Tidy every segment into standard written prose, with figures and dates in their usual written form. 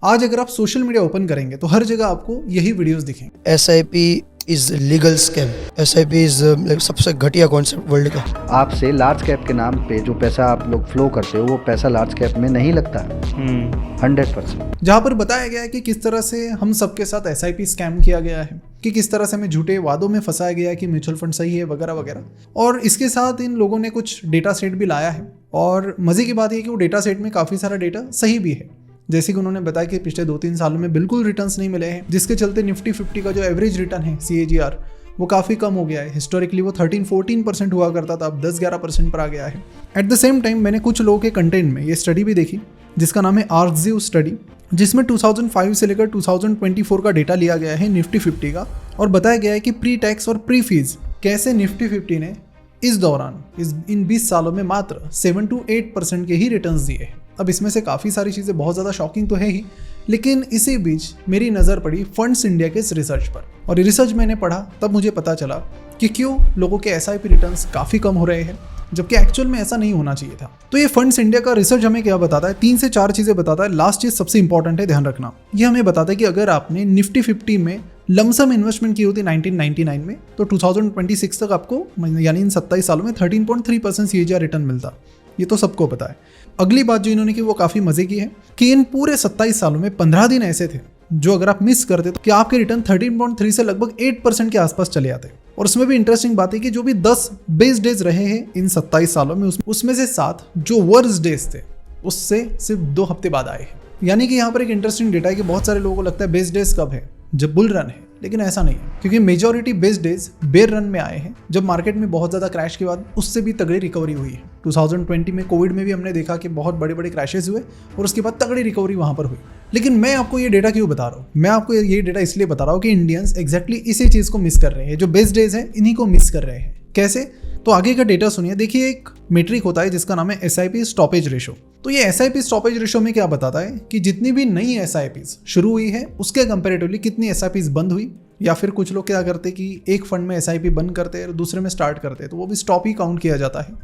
आज अगर आप सोशल मीडिया ओपन करेंगे तो हर जगह आपको यही वीडियोस दिखेंगे। SIP is legal scam. SIP is सबसे घटिया कॉन्सेप्ट वर्ल्ड का। आपसे लार्ज कैप के नाम पे जो पैसा आप लोग फ्लो करते हो वो पैसा लार्ज कैप में नहीं लगता 100%। जहां पर बताया गया है कि किस तरह से हम सबके साथ SIP स्कैम किया गया है, कि किस तरह से हमें झूठे वादों में फंसाया गया है कि म्यूचुअल फंड सही है वगैरह वगैरह। और इसके साथ इन लोगों ने कुछ डेटा सेट भी लाया है और मजे की बात यह कि वो डेटा सेट में काफ़ी सारा डेटा सही भी है। जैसे कि उन्होंने बताया कि पिछले 2-3 सालों में बिल्कुल रिटर्न्स नहीं मिले हैं, जिसके चलते निफ्टी 50 का जो एवरेज रिटर्न है CAGR वो काफ़ी कम हो गया है। हिस्टोरिकली वो 13-14% हुआ करता था, अब 10-11% पर आ गया है। एट द सेम टाइम मैंने कुछ लोगों के कंटेंट में ये स्टडी भी देखी जिसका नाम है आर्कजीव स्टडी, जिसमें 2005 से लेकर 2024 का डेटा लिया गया है निफ्टी 50 का, और बताया गया है कि प्री टैक्स और प्री फीस कैसे निफ्टी 50 ने इस दौरान इन 20 सालों में मात्र 7-8% के ही रिटर्न्स दिए हैं। अब इसमें से काफ़ी सारी चीज़ें बहुत ज़्यादा शॉकिंग तो है ही, लेकिन इसी बीच मेरी नज़र पड़ी फंड्स इंडिया के इस रिसर्च पर, और ये रिसर्च मैंने पढ़ा तब मुझे पता चला कि क्यों लोगों के SIP रिटर्न्स काफ़ी कम हो रहे हैं, जबकि एक्चुअल में ऐसा नहीं होना चाहिए था। तो ये फंड्स इंडिया का रिसर्च हमें क्या बताता है? 3 से 4 चीज़ें बताता है। लास्ट चीज़ सबसे इंपॉर्टेंट है, ध्यान रखना। ये हमें बताता है कि अगर आपने निफ्टी 50 में लमसम इन्वेस्टमेंट की होती 1999 में, तो 2026 तक आपको यानी इन 27 सालों में 13.3% CAGR रिटर्न मिलता। ये तो सबको पता है। अगली बात जो इन्होंने की वो काफ़ी मजे की है कि इन पूरे 27 सालों में 15 दिन ऐसे थे जो अगर आप मिस करते तो कि आपके रिटर्न 13.3 से लगभग 8% के आसपास चले आते। और उसमें भी इंटरेस्टिंग बात है कि जो भी 10 बेस्ट डेज रहे हैं इन 27 सालों में, उसमें से 7 जो वर्स्ट डेज थे उससे सिर्फ 2 हफ्ते बाद आए हैं। यानी कि यहाँ पर एक इंटरेस्टिंग डेटा है कि बहुत सारे लोगों को लगता है बेस्ट डेज कब है, जब बुल रन है, लेकिन ऐसा नहीं है, क्योंकि majority best days bear run में आए हैं, जब मार्केट में बहुत ज़्यादा क्रैश के बाद उससे भी तगड़ी रिकवरी हुई है। 2020 में कोविड में भी हमने देखा कि बहुत बड़े बड़े क्रैशेस हुए और उसके बाद तगड़ी रिकवरी वहाँ पर हुई। लेकिन मैं आपको ये डेटा क्यों बता रहा हूँ? मैं आपको ये डेटा इसलिए बता रहा हूँ कि इंडियंस एग्जैक्टली इसी चीज़ को मिस कर रहे हैं, जो बेस्ट डेज हैं इन्हीं को मिस कर रहे हैं। कैसे? तो आगे का डेटा सुनिए। देखिए, एक मेट्रिक होता है जिसका नाम है SIP स्टॉपेज रेशो। तो ये SIP स्टॉपेज रेशो में क्या बताता है कि जितनी भी नई SIPs शुरू हुई है उसके कंपेरेटिवली कितनी SIPs बंद हुई, या फिर कुछ लोग क्या करते कि एक फंड में SIP बंद करते हैं और दूसरे में स्टार्ट करते हैं, तो वो भी स्टॉप ही काउंट किया जाता है।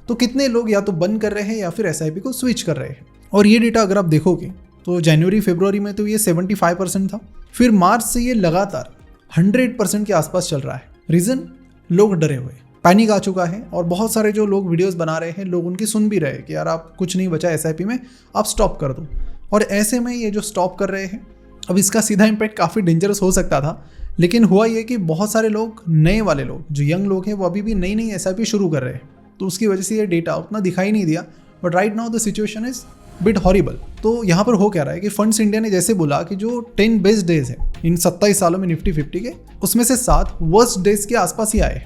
तो कितने लोग या तो बंद कर रहे हैं या फिर SIP को स्विच कर रहे हैं। और ये डेटा अगर आप देखोगे तो जनवरी फरवरी में तो ये 75% था, फिर मार्च से ये लगातार 100% के आसपास चल रहा है। रीज़न? लोग डरे हुए, पैनिक आ चुका है, और बहुत सारे जो लोग वीडियोस बना रहे हैं लोग उनकी सुन भी रहे हैं कि यार आप कुछ नहीं बचा SIP में, आप स्टॉप कर दो। और ऐसे में ये जो स्टॉप कर रहे हैं, अब इसका सीधा इम्पैक्ट काफ़ी डेंजरस हो सकता था, लेकिन हुआ ये कि बहुत सारे लोग, नए वाले लोग, जो यंग लोग हैं, वो अभी भी नई SIP शुरू कर रहे हैं, तो उसकी वजह से ये डेटा उतना दिखाई नहीं दिया। But right now the situation is bit horrible. तो यहाँ पर हो क्या रहा है कि फंड्स इंडिया ने जैसे बोला कि जो 10 बेस्ट डेज है इन 27 सालों में निफ्टी 50 के, उसमें से 7 वर्स्ट डेज के आसपास ही आए,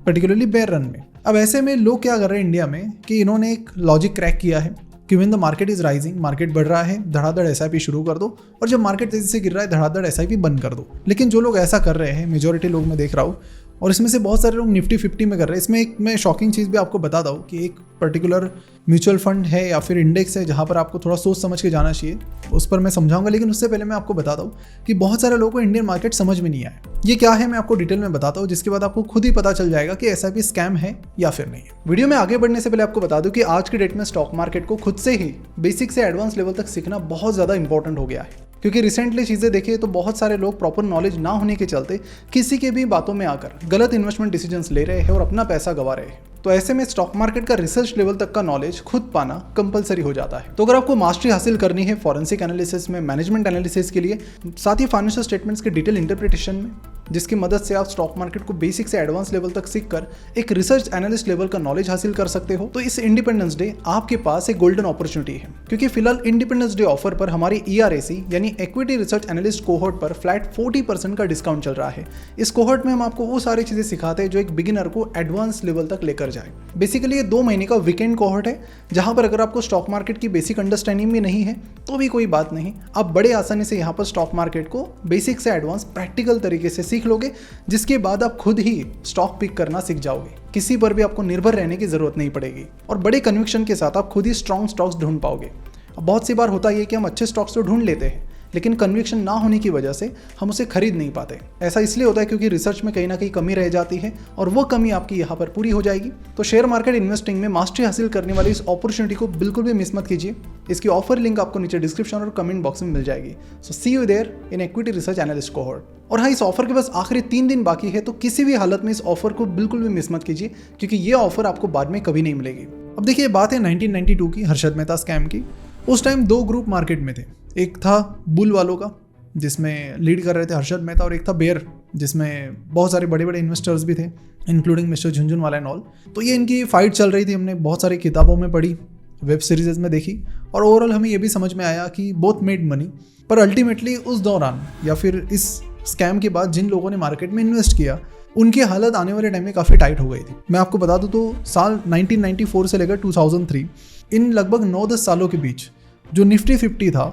पर्टिकुलरली बेयर रन में। अब ऐसे में लोग क्या कर रहे हैं इंडिया में कि इन्होंने एक लॉजिक क्रैक किया है कि when the market is rising, market बढ़ रहा है, धड़ाधड़ SIP शुरू कर दो, और जब मार्केट तेजी से गिर रहा है धड़ाधड़ SIP बंद कर दो। लेकिन जो लोग ऐसा कर रहे हैं, मेजॉरिटी लोग मैं देख रहा हूँ, और इसमें से बहुत सारे लोग निफ्टी 50 में कर रहे हैं। इसमें एक मैं शॉकिंग चीज़ भी आपको बता दूँ कि एक पर्टिकुलर म्यूचुअल फंड है या फिर इंडेक्स है जहाँ पर आपको थोड़ा सोच समझ के जाना चाहिए, उस पर मैं समझाऊंगा। लेकिन उससे पहले मैं आपको बता दूँ कि बहुत सारे लोगों को इंडियन मार्केट समझ में नहीं आया। ये क्या है मैं आपको डिटेल में बताता हूँ, जिसके बाद आपको खुद ही पता चल जाएगा कि SIP स्कैम है या फिर नहीं है। वीडियो में आगे बढ़ने से पहले आपको बता दूँ कि आज की डेट में स्टॉक मार्केट को खुद से ही बेसिक से एडवांस लेवल तक सीखना बहुत ज़्यादा इंपॉर्टेंट हो गया है, क्योंकि रिसेंटली चीज़ें देखिए तो बहुत सारे लोग प्रॉपर नॉलेज ना होने के चलते किसी के भी बातों में आकर गलत इन्वेस्टमेंट डिसीजंस ले रहे हैं और अपना पैसा गंवा रहे हैं। तो ऐसे में स्टॉक मार्केट का रिसर्च लेवल तक का नॉलेज खुद पाना कंपलसरी हो जाता है। तो अगर आपको मास्टरी हासिल करनी है फॉरेंसिक एनालिसिस में, मैनेजमेंट एनालिसिस के लिए, साथ ही फाइनेंशियल स्टेटमेंट्स के डिटेल इंटरप्रिटेशन में, जिसकी मदद से आप स्टॉक मार्केट को बेसिक से एडवांस लेवल तक सीखकर एक रिसर्च एनालिस्ट लेवल का नॉलेज हासिल कर सकते हो, तो इस इंडिपेंडेंस डे आपके पास एक गोल्डन अपॉर्चुनिटी है। क्योंकि फिलहाल इंडिपेंडेंस डे ऑफर पर हमारी ERAC यानी इक्विटी रिसर्च एनालिस्ट कोहॉर्ट पर फ्लैट 40% का डिस्काउंट चल रहा है। इस कोहॉर्ट में हम आपको वो सारी चीजें सिखाते हैं जो एक बिगिनर को एडवांस लेवल तक लेकर जाए। बेसिकली ये 2 महीने का वीकेंड कोहॉर्ट है, जहां पर अगर आपको स्टॉक मार्केट की बेसिक अंडरस्टैंडिंग भी नहीं है तो भी कोई बात नहीं, आप बड़े आसानी से यहाँ पर स्टॉक मार्केट को बेसिक से एडवांस प्रैक्टिकल तरीके से सीख लोगे, जिसके बाद आप खुद ही स्टॉक पिक करना सीख जाओगे। किसी पर भी आपको निर्भर रहने की जरूरत नहीं पड़ेगी, और बड़े कन्विक्शन के साथ आप खुद ही स्ट्रॉन्ग स्टॉक्स ढूंढ पाओगे। अब बहुत सी बार होता है कि हम अच्छे स्टॉक्स तो ढूंढ लेते हैं, लेकिन कन्विक्शन ना होने की वजह से हम उसे खरीद नहीं पाते। ऐसा इसलिए होता है क्योंकि रिसर्च में कहीं ना कहीं कमी रह जाती है और वो कमी आपकी यहाँ पर पूरी हो जाएगी। तो शेयर मार्केट इन्वेस्टिंग में मास्टरी हासिल करने वाली इस अपॉर्चुनिटी को बिल्कुल भी मिस मत कीजिए। इसकी ऑफर लिंक आपको नीचे डिस्क्रिप्शन और कमेंट बॉक्स में मिल जाएगी। So see you there in equity research analyst cohort. और हाँ, इस ऑफर के बस आखिरी 3 दिन बाकी है, तो किसी भी हालत में इस ऑफर को बिल्कुल भी मिस मत कीजिए क्योंकि ये ऑफर आपको बाद में कभी नहीं मिलेगी। अब देखिए, बात है 1992 की, हर्षद मेहता स्कैम की। उस टाइम 2 ग्रुप मार्केट में थे। एक था बुल वालों का जिसमें लीड कर रहे थे हर्षद मेहता, और एक था बेयर जिसमें बहुत सारे बड़े बड़े इन्वेस्टर्स भी थे, including mister Jhunjhunwala and all. तो ये इनकी फाइट चल रही थी। हमने बहुत सारी किताबों में पढ़ी, वेब सीरीज में देखी, और ओवरऑल हमें ये भी समझ में आया कि बोथ मेड मनी। पर अल्टीमेटली उस दौरान या फिर इस स्कैम के बाद जिन लोगों ने मार्केट में इन्वेस्ट किया उनकी हालत आने वाले टाइम में काफ़ी टाइट हो गई थी। मैं आपको बता दूं तो साल 1994 से लेकर 2003, इन लगभग 9-10 सालों के बीच जो निफ्टी 50 था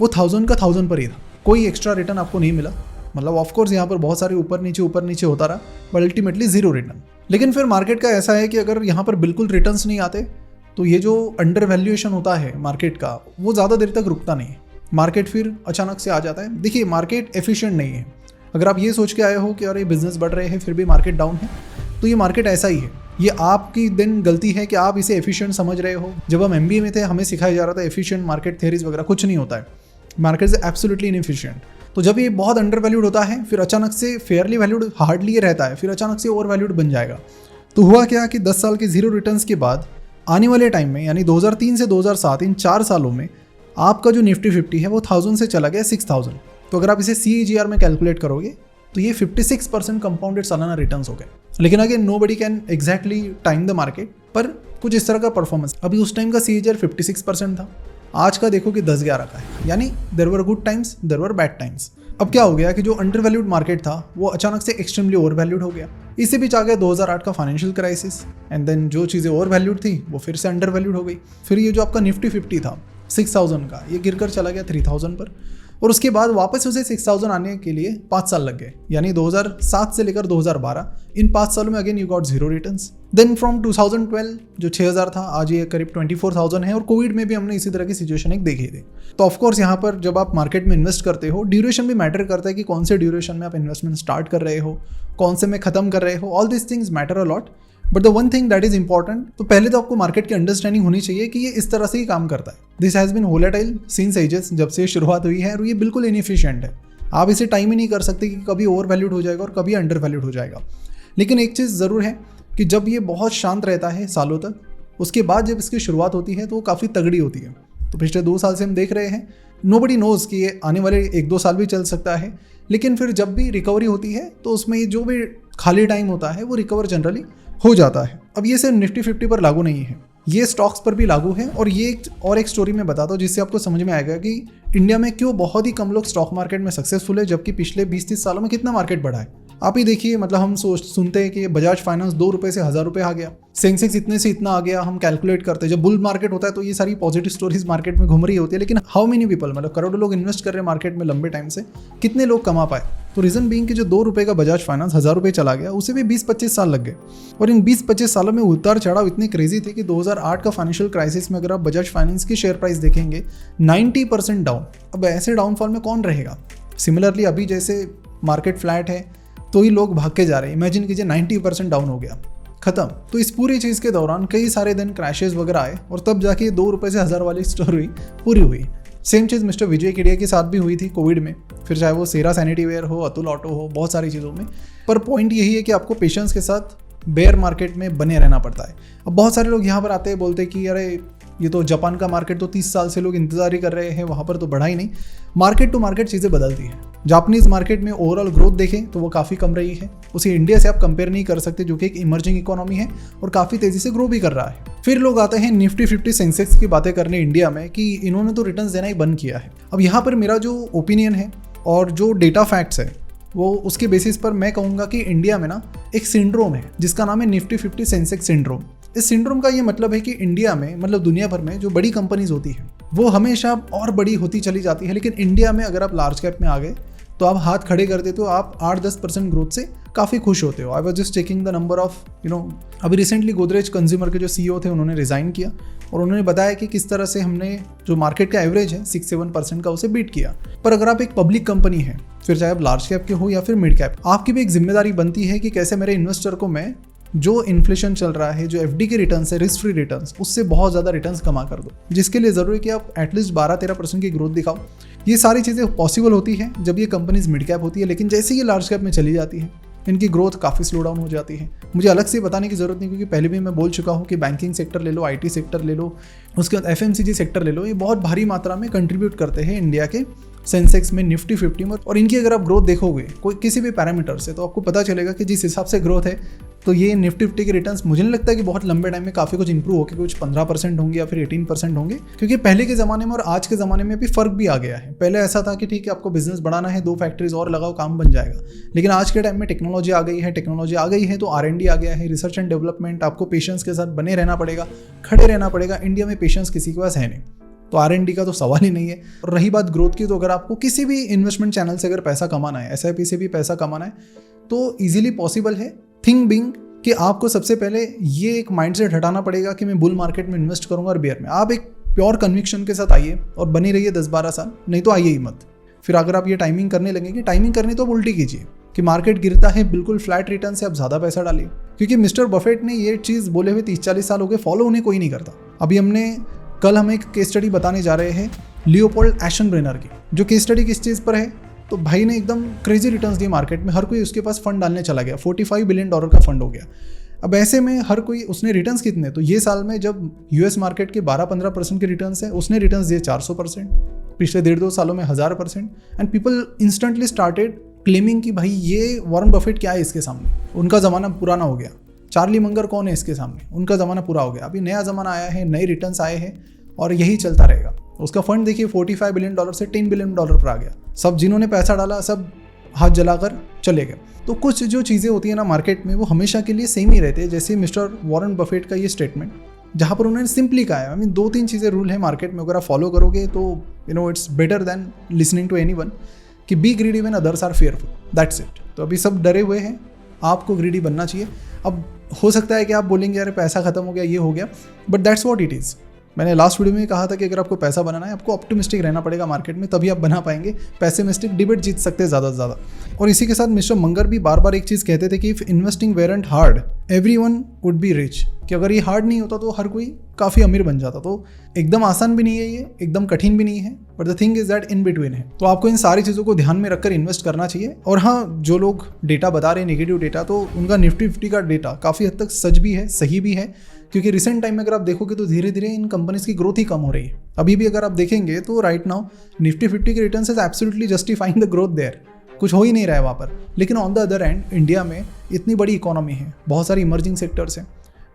वो 1000 का 1000 पर ही था। कोई एक्स्ट्रा रिटर्न आपको नहीं मिला। मतलब ऑफकोर्स यहाँ पर बहुत सारे ऊपर नीचे होता रहा, बट अल्टीमेटली 0 रिटर्न। लेकिन फिर मार्केट का ऐसा है कि अगर यहाँ पर बिल्कुल रिटर्न्स नहीं आते तो ये जो अंडर वैल्यूएशन होता है मार्केट का, वो ज़्यादा देर तक रुकता नहीं है। मार्केट फिर अचानक से आ जाता है। देखिए, मार्केट एफिशिएंट नहीं है। अगर आप ये सोच के आए हो कि अरे बिजनेस बढ़ रहे हैं फिर भी मार्केट डाउन है, तो ये मार्केट ऐसा ही है। ये आपकी दिन गलती है कि आप इसे एफिशिएंट समझ रहे हो। जब हम MBA में थे हमें सिखाया जा रहा था एफिशिएंट मार्केट थ्योरीज वगैरह, कुछ नहीं होता है। Market is absolutely inefficient. तो जब ये बहुत अंडर वैल्यूड होता है फिर अचानक से फेयरली वैल्यूड हार्डली ये रहता है, फिर अचानक से ओवर वैल्यूड बन जाएगा। तो हुआ क्या कि 10 साल के 0 रिटर्न्स के बाद आने वाले टाइम में, यानी 2003 से 2007, इन 4 सालों में आपका जो निफ्टी 50 है वो 1000 से चला गया 6000। तो अगर आप इसे CAGR में कैलकुलेट करोगे तो ये 56% कंपाउंडेड सालाना रिटर्न्स हो गए। लेकिन again nobody can exactly time the market, पर कुछ इस तरह का परफॉर्मेंस। अभी उस टाइम का CAGR 56% था, आज का देखो कि 10-11 का है। यानी there were good times, there were bad times. अब क्या हो गया कि जो अंडर वैल्यूड मार्केट था वो अचानक से एक्सट्रीमली ओवर वैल्यूड हो गया। इसी बीच आ गया 2008 का फाइनेंशियल क्राइसिस, एंड देन जो चीज़ें ओवर वैल्यूड थी वो फिर से अंडर वैल्यूड हो गई। फिर ये जो आपका निफ्टी 50 था 6000 का, ये गिरकर चला गया 3000 पर, और उसके बाद वापस उसे 6000 आने के लिए 5 साल लग गए। यानी 2007 से लेकर 2012, इन 5 सालों में again you got 0 returns. Then from 2012 जो 6000 था आज ये करीब 24,000 है, और कोविड में भी हमने इसी तरह की सिचुएशन एक देखी थी। तो ऑफकोर्स यहाँ पर जब आप मार्केट में इन्वेस्ट करते हो, ड्यूरेशन भी मैटर करता है कि कौन से ड्यूरेशन में आप इन्वेस्टमेंट स्टार्ट कर रहे हो, कौन से में खत्म कर रहे हो। All this things matter a lot, but the one thing that is important, तो पहले तो आपको मार्केट की अंडरस्टैंडिंग होनी चाहिए कि ये इस तरह से ही काम करता है। This has been volatile since ages, जब से शुरुआत हुई है, और ये बिल्कुल इनएफिशिएंट है। आप इसे टाइम ही नहीं कर सकते कि कभी ओवर वैल्यूड हो जाएगा और कभी अंडर वैल्यूड हो जाएगा। लेकिन एक चीज़ ज़रूर है कि जब ये बहुत शांत रहता है सालों तक, उसके बाद जब इसकी शुरुआत होती है तो वो काफ़ी तगड़ी होती है। तो पिछले 2 साल से हम देख रहे हैं, नोबडी नोज़ कि ये आने वाले 1-2 साल भी चल सकता है। लेकिन फिर जब भी रिकवरी होती है तो उसमें ये जो भी खाली टाइम होता है वो रिकवर जनरली हो जाता है। अब ये सिर्फ निफ्टी 50 पर लागू नहीं है, ये स्टॉक्स पर भी लागू है। और ये एक स्टोरी मैं बताता हूँ जिससे आपको समझ में आएगा कि इंडिया में क्यों बहुत ही कम लोग स्टॉक मार्केट में सक्सेसफुल है, जबकि पिछले 20-30 सालों में कितना मार्केट बढ़ा है। आप ही देखिए, मतलब हम सुनते हैं कि बजाज फाइनेंस 2 रुपये से 1000 रुपये आ गया, सेंसेक्स इतने से इतना आ गया, हम कैलकुलेट करते हैं। जब बुल मार्केट होता है तो ये सारी पॉजिटिव स्टोरीज मार्केट में घूम रही होती है, लेकिन हाउ मेनी पीपल, मतलब करोड़ों लोग इन्वेस्ट कर रहे हैं मार्केट में लंबे टाइम से, कितने लोग कमा पाए? तो रीजन बीइंग कि जो 2 रुपये का बजाज फाइनेंस 1000 रुपये चला गया, उसे भी 20-25 साल लग गए। और इन 20-25 सालों में उतार चढ़ाव इतने क्रेजी थे कि 2008 का फाइनेंशियल क्राइसिस में अगर आप बजाज फाइनेंस की शेयर प्राइस देखेंगे 90% डाउन। अब ऐसे डाउनफॉल में कौन रहेगा? सिमिलरली अभी जैसे मार्केट फ्लैट है तो ही लोग भाग के जा रहे हैं। इमेजिन कीजिए 90% डाउन हो गया, खत्म। तो इस पूरी चीज़ के दौरान कई सारे दिन क्रैशेस वगैरह आए, और तब जाके 2 रुपये से 1000 वाली स्टोरी पूरी हुई। सेम चीज़ मिस्टर विजय केडिया के साथ भी हुई थी कोविड में, फिर चाहे वो सेरा सैनिटरीवेयर हो, अतुल ऑटो हो, बहुत सारी चीज़ों में। पर पॉइंट यही है कि आपको पेशेंस के साथ बेयर मार्केट में बने रहना पड़ता है। अब बहुत सारे लोग यहाँ पर आते हैं, बोलते हैं कि अरे ये तो जापान का मार्केट तो 30 साल से लोग इंतजार ही कर रहे हैं, वहाँ पर तो बढ़ा ही नहीं। मार्केट टू मार्केट चीज़ें बदलती हैं। जापानीज़ मार्केट में ओवरऑल ग्रोथ देखें तो वो काफ़ी कम रही है, उसे इंडिया से आप कंपेयर नहीं कर सकते, जो कि एक इमर्जिंग इकोनॉमी है और काफ़ी तेज़ी से ग्रो भी कर रहा है। फिर लोग आते हैं निफ्टी 50 सेंसेक्स की बातें करने इंडिया में कि इन्होंने तो रिटर्न्स देना ही बंद किया है। अब यहाँ पर मेरा जो ओपिनियन है और जो डेटा फैक्ट्स है वो उसके बेसिस पर मैं कहूँगा कि इंडिया में ना एक सिंड्रोम है जिसका नाम है निफ्टी 50 सेंसेक्स सिंड्रोम। इस सिंड्रोम का ये मतलब है कि इंडिया में, मतलब दुनिया भर में जो बड़ी कंपनीज होती हैं वो हमेशा और बड़ी होती चली जाती है, लेकिन इंडिया में अगर आप लार्ज कैप में आ गए तो आप हाथ खड़े कर देते हो, आप 8-10% ग्रोथ से काफ़ी खुश होते हो। I was just checking the number of अभी रिसेंटली गोदरेज कंज्यूमर के जो CEO थे उन्होंने रिज़ाइन किया और उन्होंने बताया कि किस तरह से हमने जो मार्केट का एवरेज है 6-7% का उसे बीट किया। पर अगर आप एक पब्लिक कंपनी है, फिर चाहे आप लार्ज कैप के हो या फिर मिड कैप, आपकी भी एक जिम्मेदारी बनती है कि कैसे मेरे इन्वेस्टर को मैं जो इन्फ्लेशन चल रहा है, जो FD के रिटर्न्स है, रिस्क फ्री रिटर्न्स, उससे बहुत ज़्यादा रिटर्न्स कमा कर दो, जिसके लिए ज़रूरी है कि आप एटलीस्ट 12-13% की ग्रोथ दिखाओ। ये सारी चीज़ें पॉसिबल होती है जब ये कंपनीज मिड कैप होती है, लेकिन जैसे ये लार्ज कैप में चली जाती है इनकी ग्रोथ काफ़ी स्लो डाउन हो जाती है। मुझे अलग से बताने की ज़रूरत नहीं, क्योंकि पहले भी मैं बोल चुका हूँ कि बैंकिंग सेक्टर ले लो, IT सेक्टर ले लो, उसके बाद FMCG सेक्टर ले लो, ये बहुत भारी मात्रा में कंट्रीब्यूट करते हैं इंडिया के सेंसेक्स में, निफ्टी 50 में। और इनकी अगर आप ग्रोथ देखोगे कोई किसी भी पैरामीटर से, तो आपको पता चलेगा कि जिस हिसाब से ग्रोथ है, तो ये निफ्टी 50 के रिटर्न्स मुझे नहीं लगता कि बहुत लंबे टाइम में काफ़ी कुछ इंप्रूव होकर कुछ 15% होंगे या फिर 18% होंगे, क्योंकि पहले के ज़माने में और आज के ज़माने में भी फ़र्क भी आ गया है। पहले ऐसा था कि ठीक है, आपको बिजनेस बढ़ाना है, 2 फैक्ट्रीज और लगाओ, काम बन जाएगा। लेकिन आज के टाइम में टेक्नोलॉजी आ गई है, तो R&D आ गया है, रिसर्च एंड डेवलपमेंट, आपको पेशेंस के साथ बने रहना पड़ेगा, खड़े रहना पड़ेगा। इंडिया में पेशेंस किसी के पास है नहीं, तो R&D का तो सवाल ही नहीं है। और रही बात ग्रोथ की, तो अगर आपको किसी भी इन्वेस्टमेंट चैनल से अगर पैसा कमाना है, SIP से भी पैसा कमाना है, तो ईजिली पॉसिबल है। थिंग बिंग कि आपको सबसे पहले ये एक माइंडसेट हटाना पड़ेगा कि मैं बुल मार्केट में इन्वेस्ट करूंगा और बेयर में। आप एक प्योर कन्विक्शन के साथ आइए और बनी रहिए 10-12 साल, नहीं तो आइए ही मत। फिर अगर आप ये टाइमिंग करने लगेंगे, टाइमिंग करनी तो आप उल्टी कीजिए कि मार्केट गिरता है, बिल्कुल फ्लैट रिटर्न से आप ज़्यादा पैसा डालिए, क्योंकि मिस्टर बफेट ने ये चीज़ बोले हुए 30-40 साल हो गए, फॉलो उन्हें कोई नहीं करता। अभी कल हम एक केस स्टडी बताने जा रहे हैं लियोपोल्ड एशनब्रेनर की, जो केस स्टडी किस चीज़ पर है, तो भाई ने एकदम क्रेजी रिटर्न्स दिए मार्केट में, हर कोई उसके पास फंड डालने चला गया, $45 बिलियन का फंड हो गया। अब ऐसे में हर कोई, उसने रिटर्न्स कितने, तो ये साल में जब US मार्केट के 12-15% के रिटर्न्स है, उसने रिटर्न्स दिए 400%, पिछले 1.5-2 सालों में 1000%। And people instantly started claiming कि भाई ये वॉरेन बफेट क्या है इसके सामने, उनका ज़माना पुराना हो गया। चार्ली मंगर कौन है इसके सामने, उनका ज़माना पूरा हो गया। अभी नया ज़माना आया है, नए रिटर्न्स आए हैं और यही चलता रहेगा। उसका फंड देखिए $45 बिलियन से $10 बिलियन पर आ गया। सब जिन्होंने पैसा डाला सब हाथ जलाकर चले गए। तो कुछ जो चीज़ें होती है ना मार्केट में, वो हमेशा के लिए सेम ही रहते हैं। जैसे मिस्टर वॉरेन बफेट का ये स्टेटमेंट, जहाँ पर उन्होंने सिंपली कहा है, 2-3 चीज़ें रूल है मार्केट में, अगर आप फॉलो करोगे तो it's better than listening to anyone, कि be greedy when others are fearful, that's it. तो अभी सब डरे हुए हैं, आपको ग्रीडी बनना चाहिए। अब हो सकता है कि आप बोलेंगे अरे पैसा खत्म हो गया, ये हो गया, but that's what it is. मैंने लास्ट वीडियो में कहा था कि अगर आपको पैसा बनाना है, आपको ऑप्टिमिस्टिक रहना पड़ेगा मार्केट में, तभी आप बना पाएंगे। पैसिमिस्टिक डिबेट जीत सकते हैं ज़्यादा से ज़्यादा। और इसी के साथ मिस्टर मंगर भी बार बार एक चीज़ कहते थे कि if investing weren't hard everyone would be rich, कि अगर ये हार्ड नहीं होता तो हर कोई काफ़ी अमीर बन जाता। तो एकदम आसान भी नहीं है ये, एकदम कठिन भी नहीं है, but the thing is that in between है। तो आपको इन सारी चीज़ों को ध्यान में रखकर इन्वेस्ट करना चाहिए। और हाँ, जो लोग डेटा बता रहे हैं नेगेटिव डेटा, तो उनका निफ्टी 50 का डेटा काफ़ी हद तक सच भी है, सही भी है, क्योंकि रिसेंट टाइम में अगर आप देखोगे तो धीरे धीरे इन कंपनीज की ग्रोथ ही कम हो रही है। अभी भी अगर आप देखेंगे तो राइट नाउ निफ्टी 50 के returns is absolutely justifying the growth there, कुछ हो ही नहीं रहा है वहाँ पर। लेकिन on the other end India में इतनी बड़ी इकोनॉमी है, बहुत सारी इमर्जिंग सेक्टर्स हैं,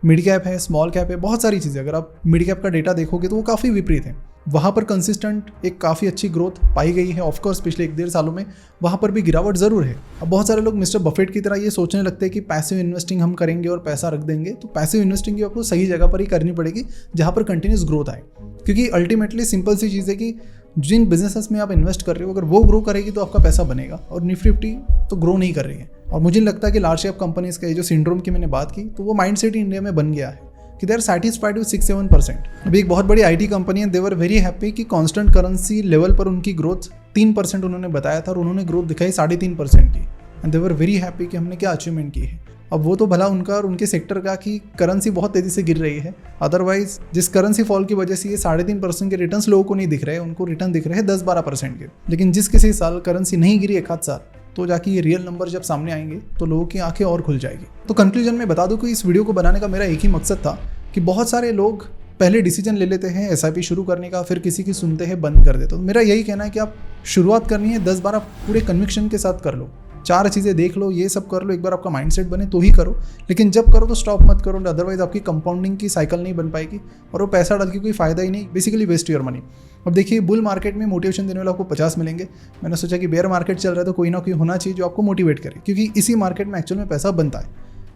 मिड कैप है, स्मॉल कैप है, बहुत सारी चीज़ें। अगर आप मिड कैप का डेटा देखोगे तो वो काफ़ी विपरीत है। वहाँ पर कंसिस्टेंट एक काफ़ी अच्छी ग्रोथ पाई गई है। ऑफकोर्स पिछले 1-1.5 सालों में वहाँ पर भी गिरावट ज़रूर है। अब बहुत सारे लोग मिस्टर बफेट की तरह ये सोचने लगते हैं कि पैसिव इन्वेस्टिंग हम करेंगे और पैसा रख देंगे। तो पैसिव इन्वेस्टिंग की आपको सही जगह पर ही करनी पड़ेगी, जहाँ पर कंटिन्यूस ग्रोथ आए, क्योंकि अल्टीमेटली सिंपल सी चीज़ है कि जिन बिजनेसेस में आप इन्वेस्ट कर रहे हो, अगर वो ग्रो करेगी तो आपका पैसा बनेगा। और निफ्टी 50 तो ग्रो नहीं कर रही है। और मुझे लगता है कि लार्ज कैप कंपनीज का ये जो सिंड्रोम की मैंने बात की, तो वो माइंडसेट इंडिया में बन गया है कि दे आर सेटिस्फाइड विद 6-7%। अभी एक बहुत बड़ी IT कंपनी है, दे वर वेरी हैप्पी कि कांस्टेंट करेंसी लेवल पर उनकी ग्रोथ 3% उन्होंने बताया था और उन्होंने ग्रोथ दिखाई 3.5% की। And they were very happy कि हमने क्या अचीवमेंट की है। अब वो तो भला उनका और उनके सेक्टर का कि करेंसी बहुत तेज़ी से गिर रही है। अदरवाइज जिस करेंसी फॉल की वजह से ये 3.5% के रिटर्न्स लोगों को नहीं दिख रहे हैं, उनको रिटर्न दिख रहे हैं 10-12% के। लेकिन जिस किसी साल करेंसी नहीं गिरी एक आध साल, तो जाके ये रियल नंबर जब सामने आएंगे तो लोगों की आंखें और खुल जाएगी। तो कंक्लूजन में बता दूं कि इस वीडियो को बनाने का मेरा एक ही मकसद था कि बहुत सारे लोग पहले डिसीजन ले लेते हैं SIP शुरू करने का, फिर किसी की सुनते हैं बंद कर देते। तो मेरा यही कहना है कि आप शुरुआत करनी है 10-12 पूरे कन्विक्शन के साथ कर लो, 4 चीज़ें देख लो, ये सब कर लो, एक बार आपका माइंडसेट बने तो ही करो। लेकिन जब करो तो स्टॉप मत करो, अदरवाइज आपकी कंपाउंडिंग की साइकिल नहीं बन पाएगी और वो पैसा डाल के कोई फायदा ही नहीं, बेसिकली वेस्ट योर मनी। अब देखिए, बुल मार्केट में मोटिवेशन देने वाला आपको 50 मिलेंगे। मैंने सोचा कि बेयर मार्केट चल रहा है तो कोई ना कोई होना चाहिए जो आपको मोटिवेट करे, क्योंकि इसी मार्केट में एक्चुअल में पैसा बनता है।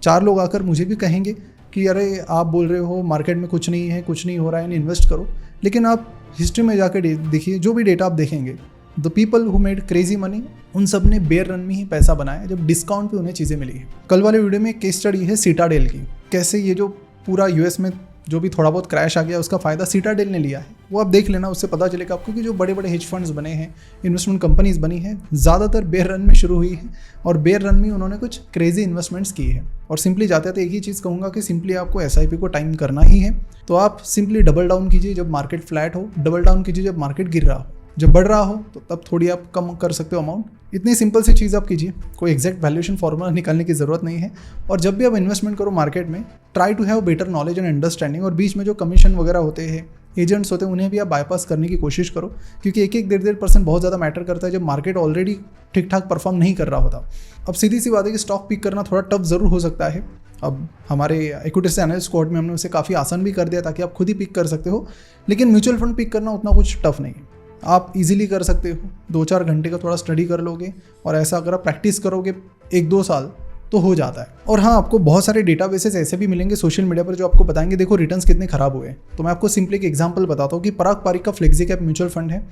4 लोग आकर मुझे भी कहेंगे कि अरे आप बोल रहे हो मार्केट में कुछ नहीं है, कुछ नहीं हो रहा है, इन्वेस्ट करो। लेकिन आप हिस्ट्री में जाकर देखिए, जो भी डेटा आप देखेंगे the people who made crazy money, उन सब ने बेयर रन में ही पैसा बनाया जब डिस्काउंट पे उन्हें चीज़ें मिली है। कल वाले वीडियो में एक केस स्टडी है सीटाडेल की, कैसे ये जो पूरा यूएस में जो भी थोड़ा बहुत क्रैश आ गया उसका फ़ायदा सीटाडेल ने लिया है, वो आप देख लेना, उससे पता चलेगा आपको कि जो बड़े बड़े हेज फंड्स बने हैं, इन्वेस्टमेंट कंपनीज बनी हैं, ज़्यादातर बेयर रन में शुरू हुई है और बेयर रन में उन्होंने कुछ क्रेजी इन्वेस्टमेंट्स की है। और सिंपली जाते थे एक ही चीज़ कहूँगा कि सिंपली आपको एसआईपी को टाइम करना ही है। तो आप सिंपली डबल डाउन कीजिए जब मार्केट फ्लैट हो, डबल डाउन कीजिए जब मार्केट गिर रहा हो, जब बढ़ रहा हो तो तब थोड़ी आप कम कर सकते हो अमाउंट। इतनी सिंपल सी चीज़ आप कीजिए, कोई एग्जैक्ट वैल्यूएशन फॉर्मूला निकालने की ज़रूरत नहीं है। और जब भी आप इन्वेस्टमेंट करो मार्केट में, try to have better knowledge and understanding, और बीच में जो कमीशन वगैरह होते हैं, एजेंट्स होते हैं, उन्हें भी आप बाईपास करने की कोशिश करो, क्योंकि 1-1, 1.5% बहुत ज़्यादा मैटर करता है जब मार्केट ऑलरेडी ठीक ठाक परफॉर्म नहीं कर रहा होता। अब सीधी सी बात है कि स्टॉक पिक करना थोड़ा टफ ज़रूर हो सकता है। अब हमारे इक्विटी से एनालिस्ट कोड में हमने उसे काफ़ी आसान भी कर दिया ताकि आप खुद ही पिक कर सकते हो, लेकिन म्यूचुअल फंड पिक करना उतना कुछ टफ नहीं है, आप इजीली कर सकते हो। 2-4 घंटे का थोड़ा स्टडी कर लोगे और ऐसा अगर आप प्रैक्टिस करोगे 1-2 साल तो हो जाता है। और हाँ, आपको बहुत सारे डेटाबेसेस ऐसे भी मिलेंगे सोशल मीडिया पर जो आपको बताएंगे देखो रिटर्न्स कितने खराब हुए। तो मैं आपको सिंपली एक एग्जांपल बताता हूँ कि पराग पारिक का फ्लेक्सी कैप म्यूचुअल फंड है,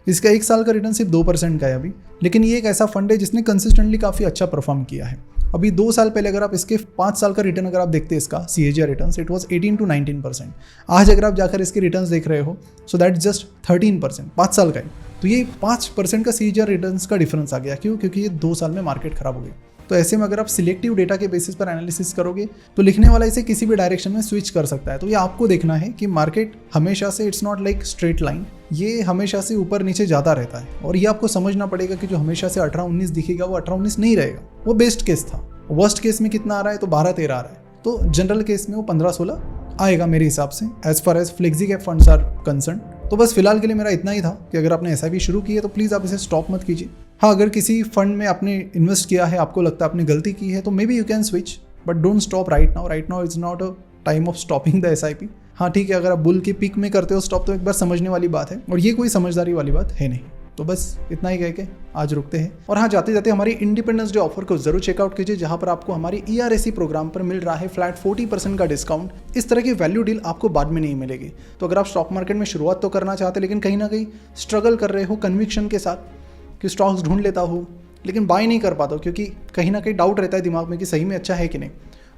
इसका 1 साल का रिटर्न सिर्फ 2% का है अभी, लेकिन ये एक ऐसा फंड है जिसने कंसिस्टेंटली काफ़ी अच्छा परफॉर्म किया है। अभी 2 साल पहले अगर आप इसके 5 साल का रिटर्न अगर आप देखते हैं इसका CAGR return, it was 18 to 19%। आज अगर आप जाकर इसके रिटर्न्स देख रहे हो सो दैट जस्ट 13%, 5 साल का है। तो ये 5% का CAGR रिटर्न्स का डिफरेंस आ गया। क्यों? क्योंकि ये 2 साल में मार्केट खराब हो गई। तो ऐसे में अगर आप सिलेक्टिव डेटा के बेसिस पर एनालिसिस करोगे तो लिखने वाला इसे किसी भी डायरेक्शन में स्विच कर सकता है। तो ये आपको देखना है कि मार्केट हमेशा से, it's not like straight line, ये हमेशा से ऊपर नीचे जाता रहता है। और ये आपको समझना पड़ेगा कि जो हमेशा से 18-19 दिखेगा वो 18-19 नहीं रहेगा, वो बेस्ट केस था। वर्स्ट केस में कितना आ रहा है? तो 12-13 आ रहा है। तो जनरल केस में वो 15-16 आएगा मेरे हिसाब से, as far as flexi cap funds are concern. तो बस फिलहाल के लिए मेरा इतना ही था कि अगर आपने एसआईपी शुरू की है तो प्लीज़ आप इसे स्टॉप मत कीजिए। हाँ, अगर किसी फंड में आपने इन्वेस्ट किया है, आपको लगता है आपने गलती की है, तो may be you can switch, but don't stop right now. Right now is not a time of stopping the SIP. हाँ ठीक है, अगर आप बुल की पिक में करते हो स्टॉप तो एक बार समझने वाली बात है, और ये कोई समझदारी वाली बात है नहीं। तो बस इतना ही कह के आज रुकते हैं। और हाँ, जाते जाते हमारी इंडिपेंडेंस डे ऑफर को जरूर चेकआउट कीजिए, जहां पर आपको हमारी ERSE प्रोग्राम पर मिल रहा है फ्लैट 40% का डिस्काउंट। इस तरह की वैल्यू डील आपको बाद में नहीं मिलेगी। तो अगर आप स्टॉक मार्केट में शुरुआत तो करना चाहते लेकिन कहीं ना कहीं स्ट्रगल कर रहे हो कन्विक्शन के साथ कि स्टॉक्स ढूंढ लेता हो लेकिन बाय नहीं कर पाता हो, क्योंकि कहीं ना कहीं डाउट रहता है दिमाग में कि सही में अच्छा है कि नहीं,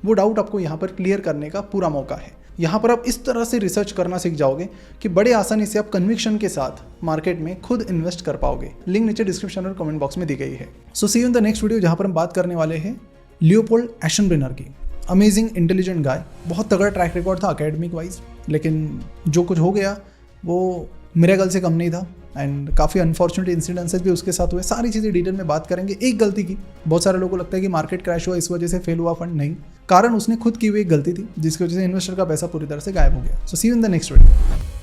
वो डाउट आपको यहाँ पर क्लियर करने का पूरा मौका है। यहाँ पर आप इस तरह से रिसर्च करना सीख जाओगे कि बड़े आसानी से आप कन्विक्शन के साथ मार्केट में खुद इन्वेस्ट कर पाओगे। लिंक नीचे डिस्क्रिप्शन और कमेंट बॉक्स में दी गई है। So see you in the next video, जहाँ पर हम बात करने वाले हैं लियोपोल्ड एशनब्रेनर की। अमेजिंग इंटेलिजेंट गाय, बहुत तगड़ा ट्रैक रिकॉर्ड था अकेडमिक वाइज, लेकिन जो कुछ हो गया वो मिरेकल से कम नहीं था एंड काफ़ी अनफॉर्चुनेट इंसिडेंसेस भी उसके साथ हुए। सारी चीज़ें डिटेल में बात करेंगे। एक गलती की, बहुत सारे लोगों को लगता है कि मार्केट क्रैश हुआ इस वजह से फेल हुआ फंड, नहीं, कारण उसने खुद की हुई एक गलती थी जिसकी वजह से इन्वेस्टर का पैसा पूरी तरह से गायब हो गया। So see you in the next video.